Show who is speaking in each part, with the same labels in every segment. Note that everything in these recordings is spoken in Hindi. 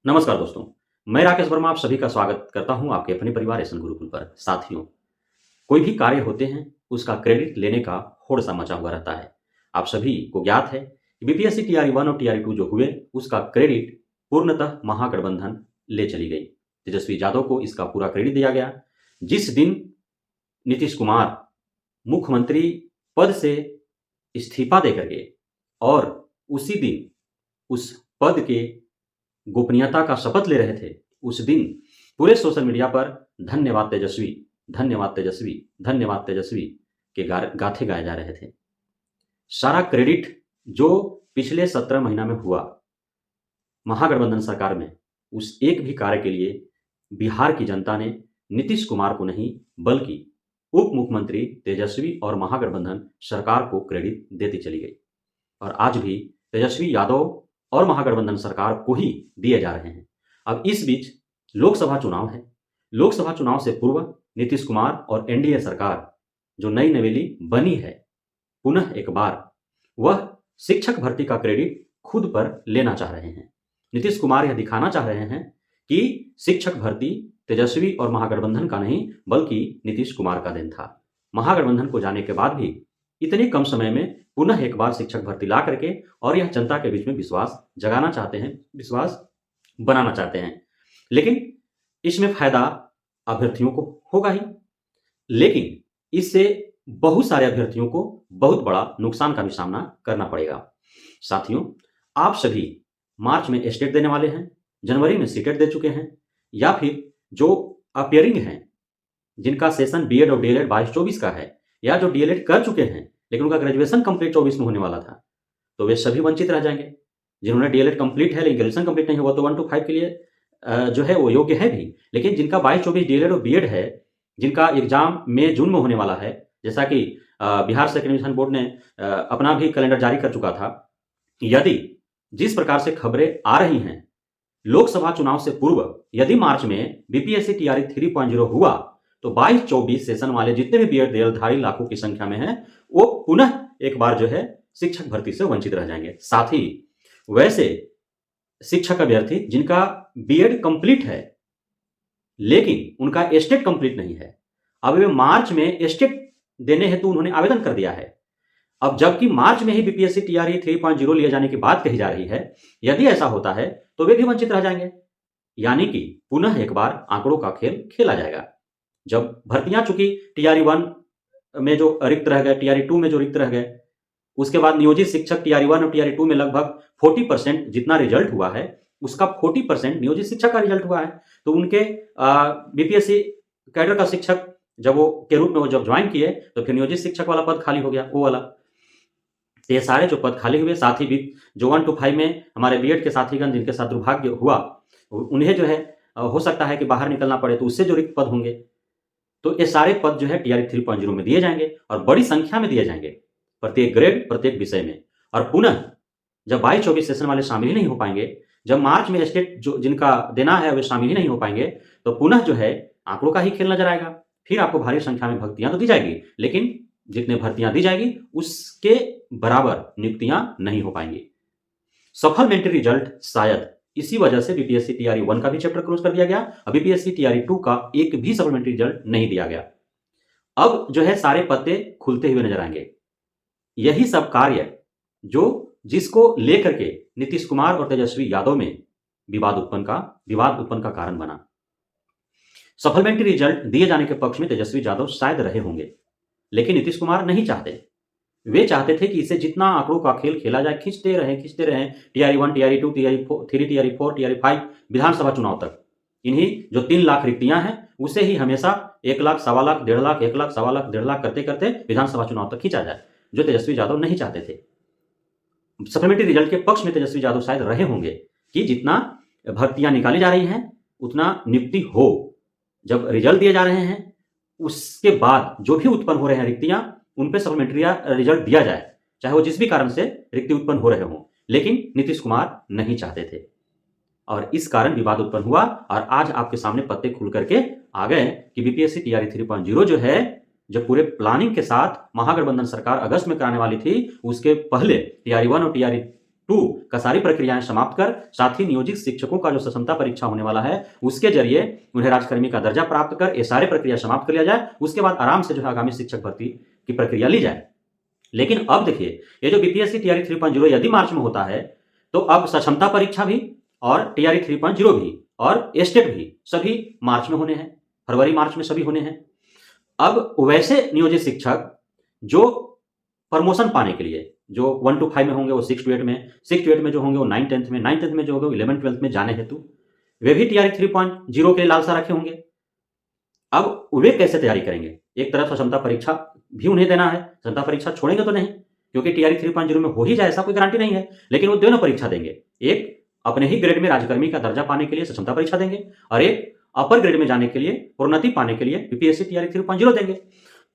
Speaker 1: नमस्कार दोस्तों, मैं राकेश वर्मा आप सभी का स्वागत करता हूं आपके अपने परिवार एसन गुरुकुल पर। साथियों, कोई भी कार्य होते हैं, उसका क्रेडिट लेने का होड़ सा मचा हुआ रहता है। आप सभी को ज्ञात है कि बीपीएससी टीआरई 1 और टीआरई 2 जो हुए, उसका क्रेडिट पूर्णतः महागठबंधन ले चली गई। तेजस्वी यादव को इसका पूरा क्रेडिट दिया गया। जिस दिन नीतीश कुमार मुख्यमंत्री पद से इस्तीफा देकर गए और उसी दिन उस पद के गोपनीयता का शपथ ले रहे थे, उस दिन पूरे सोशल मीडिया पर धन्यवाद तेजस्वी, धन्यवाद तेजस्वी, धन्यवाद तेजस्वी के गाथे गाए जा रहे थे। सारा क्रेडिट जो पिछले 17 महीना में हुआ महागठबंधन सरकार में, उस एक भी कार्य के लिए बिहार की जनता ने नीतीश कुमार को नहीं बल्कि उप मुख्यमंत्री तेजस्वी और महागठबंधन सरकार को क्रेडिट देती चली गई। और आज भी तेजस्वी यादव और महागठबंधन सरकार को ही दिए जा रहे हैं। अब इस बीच लोकसभा चुनाव है। लोकसभा चुनाव से पूर्व नीतीश कुमार और एनडीए सरकार जो नई नवेली बनी है, पुनः एक बार वह शिक्षक भर्ती का क्रेडिट खुद पर लेना चाह रहे हैं। नीतीश कुमार यह दिखाना चाह रहे हैं कि शिक्षक भर्ती तेजस्वी और महागठबंधन का नहीं बल्कि नीतीश कुमार का देन था। महागठबंधन को जाने के बाद भी इतने कम समय में पुनः एक बार शिक्षक भर्ती ला करके और यह जनता के बीच में विश्वास जगाना चाहते हैं, विश्वास बनाना चाहते हैं। लेकिन इसमें फायदा अभ्यर्थियों को होगा ही, लेकिन इससे बहुत सारे अभ्यर्थियों को बहुत बड़ा नुकसान का भी सामना करना पड़ेगा। साथियों, आप सभी मार्च में एस्टेट देने वाले हैं, जनवरी में सीटेट दे चुके हैं, या फिर जो अपियरिंग हैं, जिनका सेशन बीएड और डीएलएड 22-24 का है, या जो डीएलएड कर चुके हैं लेकिन उनका ग्रेजुएशन कंप्लीट 24 में होने वाला था, तो वे सभी वंचित रह जाएंगे। जिन्होंने डीएलएड कंप्लीट है लेकिन ग्रेजुएशन कंप्लीट नहीं हुआ तो 1 to 5 के लिए जो है वो योग्य है भी। लेकिन जिनका 22-24 डीएलएड और बीएड है, जिनका एग्जाम जून में होने वाला है, जैसा कि बिहार सेकेंडरी एजुकेशन बोर्ड ने अपना भी कैलेंडर जारी कर चुका था, यदि जिस प्रकार से खबरें आ रही हैं, लोकसभा चुनाव से पूर्व यदि मार्च में बीपीएससी टीआरई 3.0 हुआ तो 22-24 सेशन वाले जितने भी बीएड डीएलएड लाखों की संख्या में हैं, वो पुनः एक बार जो है शिक्षक भर्ती से वंचित रह जाएंगे। साथ ही वैसे शिक्षक अभ्यर्थी जिनका बीएड कंप्लीट है लेकिन उनका एस्टेट कंप्लीट नहीं है, अब वे मार्च में एस्टेट देने हेतु उन्होंने आवेदन कर दिया है। अब जबकि मार्च में ही बीपीएससी टीआरई 3.0 लिए जाने की बात कही जा रही है, यदि ऐसा होता है तो वे भी वंचित रह जाएंगे। यानी कि पुनः एक बार आंकड़ों का खेल खेला जाएगा। जब भर्तियां चुकी टीआरई 1 में जो रिक्त रह गए, टीआरई 2 में जो रिक्त रह गए, उसके बाद नियोजित शिक्षक टीआरई 1 और टीआरई 2 में लगभग 40% जितना रिजल्ट हुआ है, उसका 40% नियोजित शिक्षक का रिजल्ट हुआ है। तो उनके बीपीएससी कैडर का शिक्षक जब वो के रूप में वो जब ज्वाइन किए तो फिर नियोजित शिक्षक वाला पद खाली हो गया, वो वाला। तो ये सारे जो पद खाली हुए, साथ ही भी जो 1 to 5 में हमारे बीएड के साथीगण जिनके साथ दुर्भाग्य हुआ, उन्हें जो है हो सकता है कि बाहर निकलना पड़े, तो उससे जो रिक्त पद होंगे, तो ये सारे पद जो है टीआरई 3.0 में दिए जाएंगे और बड़ी संख्या में दिए जाएंगे, प्रत्येक ग्रेड, प्रत्येक विषय में। और पुनः जब 22-24 सेशन वाले शामिल ही नहीं हो पाएंगे, जब मार्च में स्टेट जो जिनका देना है वे शामिल ही नहीं हो पाएंगे, तो पुनः जो है आंकड़ों का ही खेल नजर आएगा। फिर आपको भारी संख्या में भर्तियां तो दी जाएगी, लेकिन जितने भर्तियां दी जाएगी उसके बराबर नियुक्तियां नहीं हो पाएंगी। सप्लीमेंट्री रिजल्ट शायद इसी वजह से बीपीएससी टीआरई 1 का भी चैप्टर क्लोज कर दिया गया और बीपीएससी टीआरई 2 का एक भी सप्लीमेंट्री रिजल्ट नहीं दिया गया। अब जो है सारे पत्ते खुलते हुए नजर आएंगे। यही सब कार्य जो जिसको लेकर के नीतीश कुमार और तेजस्वी यादव में विवाद उत्पन्न का कारण बना। सप्लीमेंट्री रिजल्ट दिए जाने के पक्ष में तेजस्वी यादव शायद रहे होंगे, लेकिन नीतीश कुमार नहीं चाहते। वे चाहते थे कि इसे जितना आंकड़ों का खेल खेला जाए, खींचते रहें TRE 1, TRE 2, TRE 3, TRE 4, TRE 5 विधानसभा चुनाव तक। इन्हीं जो 3 लाख रिक्तियां हैं उसे ही हमेशा 1 लाख, 1.25 लाख, 1.5 लाख, 1 लाख, 1.25 लाख, 1.5 लाख करते करते विधानसभा चुनाव तक खींचा जाए, जो तेजस्वी यादव नहीं चाहते थे। सप्लीमेंट्री रिजल्ट के पक्ष में तेजस्वी यादव शायद रहे होंगे कि जितना भर्तियां निकाली जा रही हैं उतना नियुक्ति हो। जब रिजल्ट दिए जा रहे हैं उसके बाद जो भी उत्पन्न हो रहे हैं रिक्तियां, उन पे सप्लीमेंट्री रिजल्ट दिया जाए, चाहे वो जिस भी कारण से रिक्ति उत्पन्न हो रहे हों। लेकिन नीतीश कुमार नहीं चाहते थे और इस कारण विवाद उत्पन्न हुआ और आज आपके सामने पत्ते खुल करके आ गए कि बीपीएससी टीआरई 3.0 जो है, जो पूरे प्लानिंग के साथ महागठबंधन सरकार अगस्त में कराने वाली थी, उसके पहले टीआरई 1 और टीआरई 2 का सारी प्रक्रियाएं समाप्त कर साथ ही नियोजित शिक्षकों का जो सक्षमता परीक्षा होने वाला है उसके जरिए उन्हें राज्यकर्मी का दर्जा प्राप्त कर ये सारे प्रक्रिया समाप्त कर लिया जाए। उसके बाद आराम से जो है आगामी शिक्षक भर्ती की प्रक्रिया ली जाए। लेकिन अब देखिए, ये जो बीपीएससी टीआरई 3.0 यदि मार्च में होता है तो अब सक्षमता परीक्षा भी और टीआरई 3.0 भी और एस्टेट भी सभी मार्च में होने हैं, फरवरी मार्च में सभी होने हैं। अब वैसे नियोजित शिक्षक जो प्रमोशन पाने के लिए जो 1 to 5 में होंगे वो 6 to 8 में, 6 to 8 में जो होंगे वो 9 10th में, 9 10th में जो होंगे वो 11 12th में जाने हेतु वे भी टीआरई 3.0 के लिए लालसा रखे होंगे। अब वे कैसे तैयारी करेंगे? एक तरफ क्षमता परीक्षा भी उन्हें देना है, क्षमता परीक्षा छोड़ेंगे तो नहीं, क्योंकि टीआरई 3.0 में हो ही जाए ऐसा कोई गारंटी नहीं है, लेकिन वो दोनों परीक्षा देंगे। एक अपने ही ग्रेड में राज्यकर्मी का दर्जा पाने के लिए क्षमता परीक्षा देंगे और एक अपर ग्रेड में जाने के लिए, प्रोन्नति पाने के लिए बीपीएससी टीआरई 3.0 देंगे।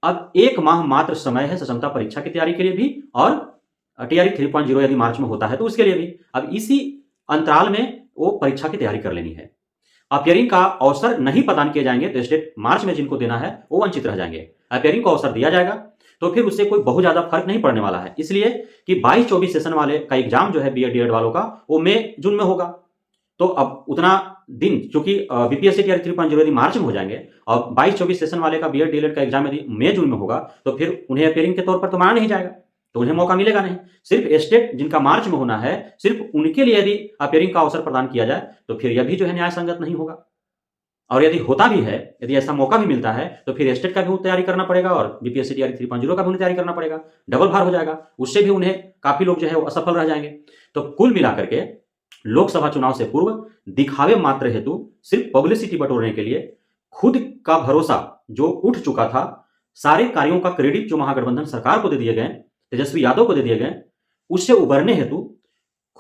Speaker 1: अब 1 माह मात्र समय है क्षमता परीक्षा की तैयारी के लिए भी और टीआरई 3.0 यदि मार्च में होता है तो उसके लिए भी। अब इसी अंतराल में वो परीक्षा की तैयारी कर लेनी है। अपियरिंग का अवसर नहीं प्रदान किए जाएंगे तो स्टेट मार्च में जिनको देना है वो वंचित रह जाएंगे। अपियरिंग को अवसर दिया जाएगा तो फिर उससे कोई बहुत ज्यादा फर्क नहीं पड़ने वाला है, इसलिए कि 22-24 सेशन वाले का एग्जाम जो है बीएड डीएड वालों का वो मई जून में होगा। तो अब उतना दिन, चूंकि बीपीएससी टीआरई 3.0 यदि मार्च में हो जाएंगे और 22-24 सेशन वाले का बीएड डीएड का एग्जाम यदि मई जून में होगा तो फिर उन्हें अपियरिंग के तौर पर तो माना नहीं जाएगा, तो उन्हें मौका मिलेगा नहीं। सिर्फ स्टेट जिनका मार्च में होना है सिर्फ उनके लिए यदि अपियरिंग का अवसर प्रदान किया जाए तो फिर यह भी जो है न्याय संगत नहीं होगा। और यदि होता भी है, यदि ऐसा मौका भी मिलता है तो फिर स्टेट का भी तैयारी करना पड़ेगा और बीपीएससी टीआरई 3.0 का भी उन्हें तैयारी करना पड़ेगा, डबल भार हो जाएगा, उससे भी उन्हें काफी लोग जो है वो असफल रह जाएंगे। तो कुल मिलाकर के लोकसभा चुनाव से पूर्व दिखावे मात्र हेतु सिर्फ पब्लिसिटी बटोरने के लिए खुद का भरोसा जो उठ चुका था, सारे कार्यों का क्रेडिट जो महागठबंधन सरकार को दे दिए गए, तेजस्वी यादव को दे दिए गए, उससे उबरने हेतु,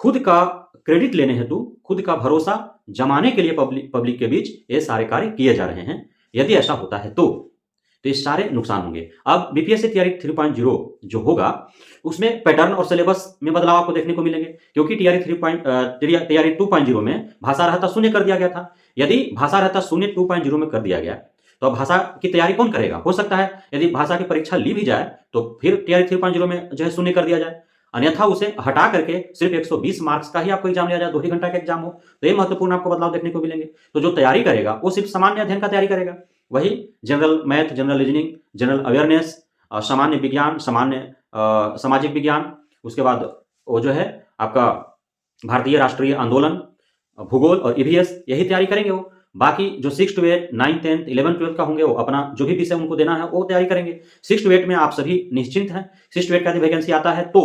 Speaker 1: खुद का क्रेडिट लेने हेतु, खुद का भरोसा जमाने के लिए पब्लिक के बीच ये सारे कार्य किए जा रहे हैं। यदि ऐसा होता है तो ये सारे नुकसान होंगे। अब बीपीएससी टीआरई 3.0 जो होगा उसमें पैटर्न और सिलेबस में बदलाव आपको देखने को मिलेंगे, क्योंकि टीआरई 2.0 में भाषा रहता शून्य कर दिया गया था। यदि भाषा रहता शून्य 2.0 में कर दिया गया तो भाषा की तैयारी कौन करेगा? हो सकता है यदि भाषा की परीक्षा ली भी जाए तो फिर टीआरई 3.0 में जो है शून्य कर दिया जाए, अन्यथा उसे हटा करके सिर्फ 120 मार्क्स का ही आपको एग्जाम लिया जाए, 2 ही घंटा का एग्जाम हो, तो ये महत्वपूर्ण आपको बदलाव देखने को मिलेंगे। तो जो तैयारी करेगा वो सिर्फ सामान्य अध्ययन का तैयारी करेगा, वही general math, general reasoning, general awareness, सामान्य विज्ञान, सामान्य सामाजिक विज्ञान, उसके बाद वो जो है आपका भारतीय राष्ट्रीय आंदोलन, भूगोल और ईवीएस, यही तैयारी करेंगे वो। बाकी जो 6 to 8, 9 10 11 12 का होंगे वो अपना जो भी विषय उनको देना है वो तैयारी करेंगे। 6 to 8 में आप सभी निश्चिंत हैं। 6 to 8 का यदि वैकेंसी आता है तो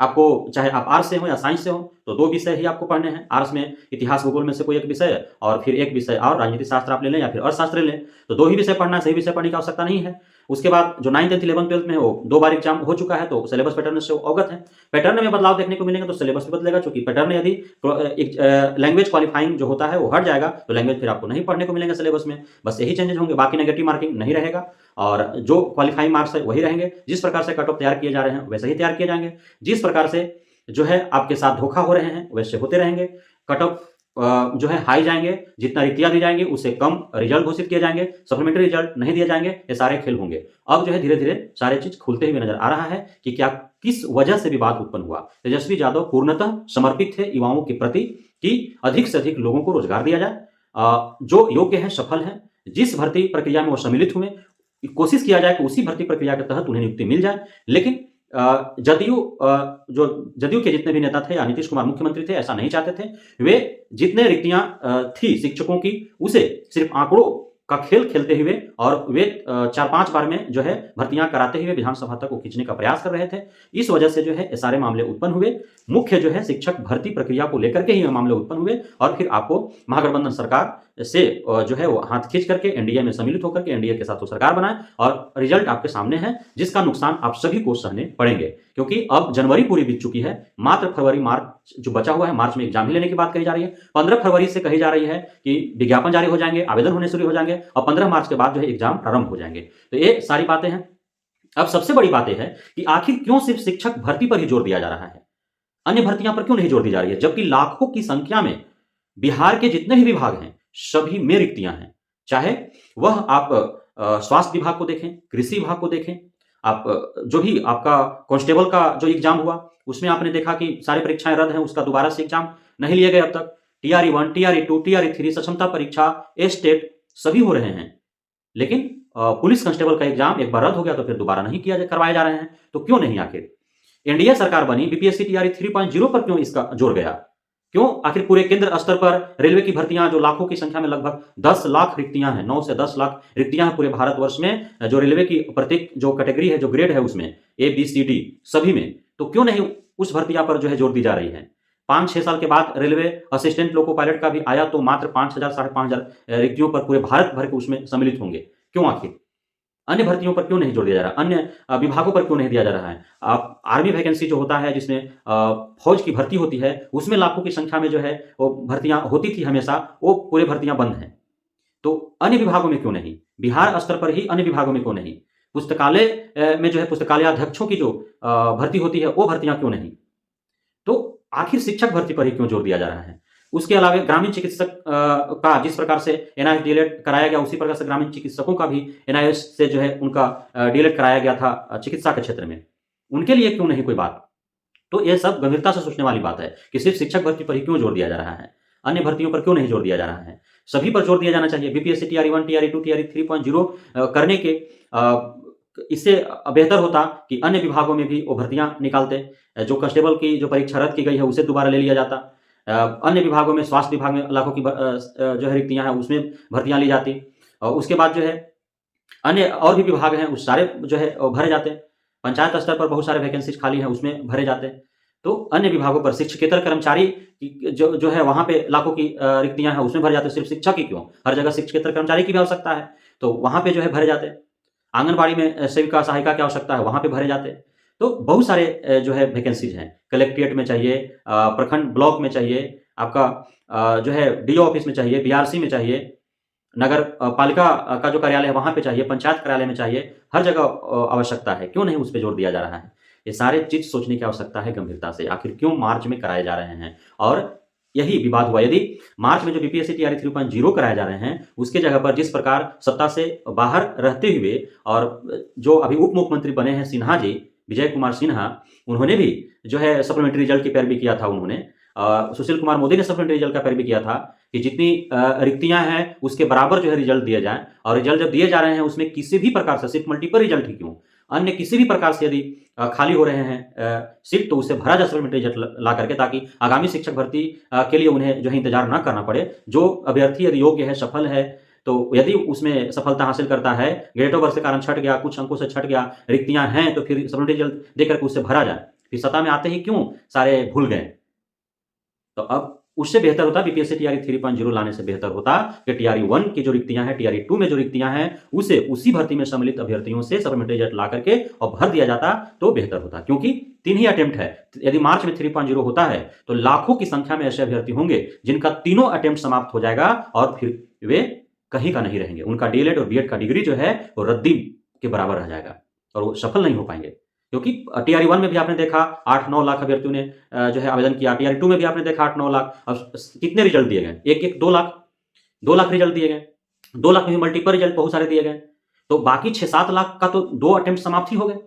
Speaker 1: आपको, चाहे आप आर्ट्स से हो या साइंस से हो, तो 2 विषय ही आपको पढ़ने हैं। आर्ट्स में इतिहास भूगोल में से कोई एक विषय और फिर एक विषय और राजनीति शास्त्र आप ले लें या फिर अर्थशास्त्र ले लें, तो 2 ही विषय पढ़ना है, सही विषय पढ़ने की आवश्यकता नहीं है। उसके बाद जो 9 10 11 12 में हो 2 बार एग्जाम हो चुका है तो सिलेबस पैटर्न से अवगत है। पैटर्न में बदलाव देखने को मिलेंगे तो सिलेबस भी बदलेगा, क्योंकि पैटर्न यदि लैंग्वेज क्वालिफाइंग जो होता है वो हट जाएगा तो लैंग्वेज फिर आपको नहीं पढ़ने को मिलेंगे सिलेबस में, बस यही चेंजेस होंगे। बाकी नेगेटिव मार्किंग नहीं रहेगा और जो क्वालिफाइंग मार्क्स है वही रहेंगे। जिस प्रकार से कट ऑफ तैयार किए जा रहे हैं वैसे ही तैयार किए जाएंगे, जिस प्रकार से जो है आपके साथ धोखा हो रहे हैं वैसे होते रहेंगे। कट ऑफ जो है हाई जाएंगे, जितना रिक्तियां दी जाएंगी उससे कम रिजल्ट घोषित किए जाएंगे, सप्लीमेंट्री रिजल्ट नहीं दिए जाएंगे, ये सारे खेल होंगे। अब जो है धीरे धीरे सारे चीज खुलते हुए नजर आ रहा है कि क्या किस वजह से विवाद उत्पन्न हुआ। तेजस्वी यादव पूर्णतः समर्पित थे युवाओं के प्रति कि अधिक से अधिक लोगों को रोजगार दिया जाए, जो योग्य है, सफल है, जिस भर्ती प्रक्रिया में वो सम्मिलित हुए कोशिश किया जाए कि उसी भर्ती प्रक्रिया के तहत उन्हें नियुक्ति मिल जाए। लेकिन जदयू के जितने भी नेता थे या नीतीश कुमार मुख्यमंत्री थे ऐसा नहीं चाहते थे। वे जितने रिक्तियां थी शिक्षकों की उसे सिर्फ आंकड़ों का खेल खेलते हुए और वे 4-5 बार में जो है भर्तियां कराते हुए विधानसभा तक को खींचने का प्रयास कर रहे थे। इस वजह से जो है सारे मामले उत्पन्न हुए। मुख्य जो है शिक्षक भर्ती प्रक्रिया को लेकर के ही मामले उत्पन्न हुए और फिर आपको महागठबंधन सरकार से जो है वो हाथ खींच करके एनडीए में सम्मिलित होकर के एनडीए के साथ वो सरकार बनाए और रिजल्ट आपके सामने है, जिसका नुकसान आप सभी को सहने पड़ेंगे। क्योंकि अब जनवरी पूरी बीत चुकी है, मात्र फरवरी मार्च जो बचा हुआ है, मार्च में एग्जाम ही लेने की बात कही जा रही है। 15 फरवरी से कही जा रही है कि विज्ञापन जारी हो जाएंगे, आवेदन होने शुरू हो जाएंगे और 15 मार्च के बाद जो है एग्जाम प्रारंभ हो जाएंगे। तो ये सारी बातें हैं। अब सबसे बड़ी बात यह है कि आखिर क्यों सिर्फ शिक्षक भर्ती पर ही जोर दिया जा रहा है, अन्य भर्तियां पर क्यों नहीं जोर दी जा रही है, जबकि लाखों की संख्या में बिहार के जितने भी विभाग हैं सभी में रिक्तियां हैं। चाहे वह आप स्वास्थ्य विभाग को देखें, कृषि विभाग को देखें, आप जो भी आपका कांस्टेबल का जो एग्जाम हुआ उसमें आपने देखा कि सारी परीक्षाएं रद्द हैं, उसका दोबारा से एग्जाम नहीं लिए गए अब तक। टीआरई 1, टीआरई 2, टीआरई 3 सक्षमता परीक्षा, एस्टेट सभी हो रहे हैं, लेकिन पुलिस कांस्टेबल का एग्जाम एक बार रद्द हो गया तो फिर दोबारा नहीं करवाए जा रहे हैं। तो क्यों नहीं? आखिर एनडीए सरकार बनी, बीपीएससी टीआरई 3.0 पर क्यों इसका जोर गया? क्यों आखिर पूरे केंद्र स्तर पर रेलवे की भर्तियां जो लाखों की संख्या में, लगभग 10 लाख रिक्तियां हैं, 9 से 10 लाख रिक्तियां हैं पूरे भारतवर्ष में, जो रेलवे की प्रत्येक जो कैटेगरी है, जो ग्रेड है उसमें ए बी सी डी सभी में, तो क्यों नहीं उस भर्तियां पर जो है जोर दी जा रही है? 5-6 साल के बाद रेलवे असिस्टेंट लोको पायलट का भी आया तो मात्र 5,000 साढ़े 5,000 रिक्तियों पर पूरे भारत भर के उसमें सम्मिलित होंगे। क्यों आखिर? अन्य भर्तियों पर क्यों नहीं जोर दिया जा रहा? अन्य विभागों पर क्यों नहीं दिया जा रहा है? आर्मी वैकेंसी जो होता है, जिसमें फौज की भर्ती होती है, उसमें लाखों की संख्या में जो है वो भर्तियां होती थी हमेशा, वो पूरे भर्तियां बंद हैं। तो अन्य विभागों में क्यों नहीं? बिहार स्तर पर ही अन्य विभागों में क्यों नहीं? पुस्तकालय में जो है पुस्तकालयाध्यक्षों की जो भर्ती होती है, वो भर्तियां क्यों नहीं? तो आखिर शिक्षक भर्ती पर ही क्यों जोर दिया जा रहा है? उसके अलावा ग्रामीण चिकित्सक का जिस प्रकार से एनआईएस डीएलएड कराया गया, उसी प्रकार से ग्रामीण चिकित्सकों का भी एनआईएस से जो है उनका डीएलएड कराया गया था चिकित्सा के क्षेत्र में। उनके लिए क्यों नहीं कोई बात? तो ये सब गंभीरता से सोचने वाली बात है कि सिर्फ शिक्षक भर्ती पर ही क्यों जोर दिया जा रहा है? अन्य भर्तियों पर क्यों नहीं जोर दिया जा रहा है? सभी पर जोर दिया जाना चाहिए। बीपीएससी टीआरई 1, टीआरई 2, टीआरई 3.0 करने के इससे बेहतर होता कि अन्य विभागों में भी वो भर्तियां निकालते। जो कांस्टेबल की जो परीक्षा रद्द की गई है उसे दोबारा ले लिया जाता। अन्य विभागों में, स्वास्थ्य विभाग में लाखों की जो है रिक्तियां हैं, उसमें भर्तियां ली जाती। और उसके बाद जो है अन्य और भी विभाग हैं, उस सारे जो है भरे जाते। पंचायत स्तर पर बहुत सारे वैकेंसीज खाली हैं, उसमें भरे जाते। तो अन्य विभागों पर शिक्षकेतर कर्मचारी की जो है वहाँ पे लाखों की रिक्तियां हैं, उसमें भरे जाते। सिर्फ शिक्षक ही क्यों, हर जगह शिक्षकेतर कर्मचारी की भी आवश्यकता है, तो वहाँ पे जो है भरे जाते। आंगनबाड़ी में सेविका सहायिका की आवश्यकता है, वहाँ पे भरे जाते। तो बहुत सारे जो है वैकेंसीज हैं। कलेक्ट्रेट में चाहिए, प्रखंड ब्लॉक में चाहिए, आपका जो है डीओ ऑफिस में चाहिए, बीआरसी में चाहिए, नगर पालिका का जो कार्यालय है वहाँ पे चाहिए, पंचायत कार्यालय में चाहिए, हर जगह आवश्यकता है। क्यों नहीं उस पे जोर दिया जा रहा है? ये सारे चीज़ सोचने की आवश्यकता है गंभीरता से। आखिर क्यों मार्च में कराए जा रहे हैं? और यही विवाद हुआ। यदि मार्च में जो बीपीएससी टीआरई 3.0 कराए जा रहे हैं, उसके जगह पर जिस प्रकार सत्ता से बाहर रहते हुए और जो अभी उप मुख्यमंत्री बने हैं सिन्हा जी, विजय कुमार सिन्हा, उन्होंने भी जो है सप्लीमेंट्री रिजल्ट की पैरवी किया था। उन्होंने सुशील कुमार मोदी ने सप्लीमेंट्री रिजल्ट का पैरवी किया था कि जितनी रिक्तियां हैं उसके बराबर जो है रिजल्ट दिए जाएं। और रिजल्ट जब दिए जा रहे हैं उसमें किसी भी प्रकार से, सिर्फ मल्टीपल रिजल्ट ही क्यों, अन्य किसी भी प्रकार से यदि खाली हो रहे हैं सीट, तो उसे भरा जा सप्लीमेंट्री रिजल्ट ला करके, ताकि आगामी शिक्षक भर्ती के लिए उन्हें जो है इंतजार ना करना पड़े। जो अभ्यर्थी यदि योग्य है, सफल है, तो यदि उसमें सफलता हासिल करता है, ग्रेड ऑफ वर्क के कारण छट गया, कुछ अंकों से छट गया, रिक्तियां हैं, तो फिर सप्लीमेंट्री रिजल्ट देकर के उससे भरा जाए। फिर सत्ता में आते ही क्यों सारे भूल गए? तो अब उससे बेहतर होता, बीपीएससी टीआरई 3.0 लाने से बेहतर होता कि टीआरई 1 की जो रिक्तियां हैं, टीआरई 2 में जो रिक्तियां हैं, उसे उसी भर्ती में सम्मिलित अभ्यर्थियों से सप्लीमेंट्री रिजल्ट ला करके और भर दिया जाता तो बेहतर होता। क्योंकि 3 ही अटेम्प्ट है। यदि मार्च में 3.0 होता है तो लाखों की संख्या में ऐसे अभ्यर्थी होंगे जिनका तीनों अटेम्प्ट समाप्त हो जाएगा और फिर वे कहीं का नहीं रहेंगे। उनका डीएलएड और बीएड का डिग्री जो है वो रद्दी के बराबर रह जाएगा और वो सफल नहीं हो पाएंगे। क्योंकि टीआरई 1 में भी आपने देखा 8-9 लाख अभ्यर्थियों ने जो है आवेदन किया। टीआरई 2 में भी आपने देखा 8-9 लाख। अब कितने रिजल्ट दिए गए? एक 2 लाख, 2 लाख रिजल्ट दिए गए। 2 लाख में भी मल्टीपल रिजल्ट बहुत सारे दिए गए। तो बाकी 6-7 लाख का तो 2 अटेम्प्ट समाप्त ही हो गए।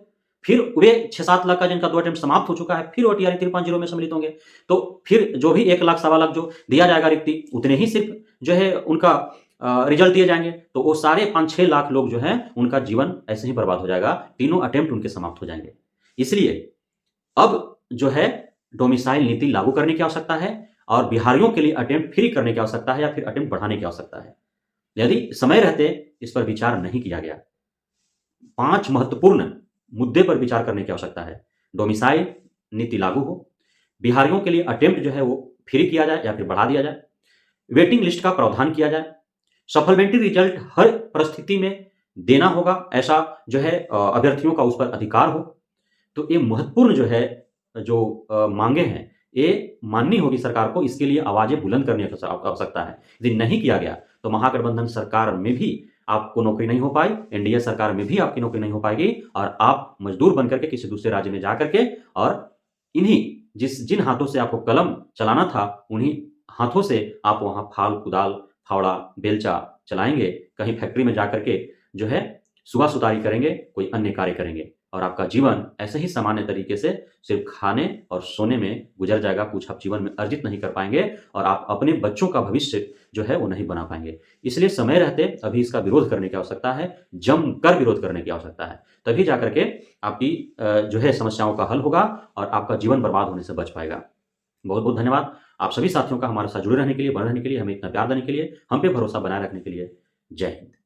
Speaker 1: फिर वे 6-7 लाख का जिनका 2 अटेम्प्ट समाप्त हो चुका है, फिर वो टीआरई 3.0 में सम्मिलित होंगे। तो फिर जो भी 1 लाख, सवा लाख जो दिया जाएगा रिक्ति, उतने ही सिर्फ जो है उनका रिजल्ट दिए जाएंगे। तो वो साढ़े 5-6 लाख लोग जो हैं उनका जीवन ऐसे ही बर्बाद हो जाएगा, तीनों अटेम्प्ट उनके समाप्त हो जाएंगे। इसलिए अब जो है डोमिसाइल नीति लागू करने की आवश्यकता है और बिहारियों के लिए अटेम्प्ट फ्री करने की आवश्यकता है या फिर अटेम्प्ट बढ़ाने की आवश्यकता है। यदि समय रहते इस पर विचार नहीं किया गया। 5 महत्वपूर्ण मुद्दे पर विचार करने की आवश्यकता है। डोमिसाइल नीति लागू हो, बिहारियों के लिए अटेम्प्ट जो है वो फ्री किया जाए या फिर बढ़ा दिया जाए, वेटिंग लिस्ट का प्रावधान किया जाए, सप्लीमेंट्री रिजल्ट हर परिस्थिति में देना होगा, ऐसा जो है अभ्यर्थियों का उस पर अधिकार हो। तो ये महत्वपूर्ण जो है जो मांगे हैं, ये माननी होगी सरकार को। इसके लिए आवाजें बुलंद करने की आवश्यकता है। यदि नहीं किया गया तो महागठबंधन सरकार में भी आपको नौकरी नहीं हो पाई, एनडीए सरकार में भी आपकी नौकरी नहीं हो पाएगी और आप मजदूर बनकर के किसी दूसरे राज्य में जा करके और इन्हीं जिन हाथों से आपको कलम चलाना था, उन्हीं हाथों से आप वहां फाल, कुदाल, फावड़ा, बेलचा चलाएंगे। कहीं फैक्ट्री में जाकर के जो है सुबह सुतारी करेंगे, कोई अन्य कार्य करेंगे और आपका जीवन ऐसे ही सामान्य तरीके से सिर्फ खाने और सोने में गुजर जाएगा। कुछ आप जीवन में अर्जित नहीं कर पाएँगे और आप अपने बच्चों का भविष्य जो है वो नहीं बना पाएँगे। इसलिए समय रहते अभी इसका विरोध करने की आवश्यकता है, जमकर विरोध करने की आवश्यकता है। तभी जाकर के आपकी जो है समस्याओं का हल होगा और आपका जीवन बर्बाद होने से बच पाएगा। बहुत-बहुत धन्यवाद। आप सभी साथियों का हमारे साथ जुड़े रहने के लिए, बने रहने के लिए, हमें इतना प्यार देने के लिए, हम पे भरोसा बनाए रखने के लिए। जय हिंद।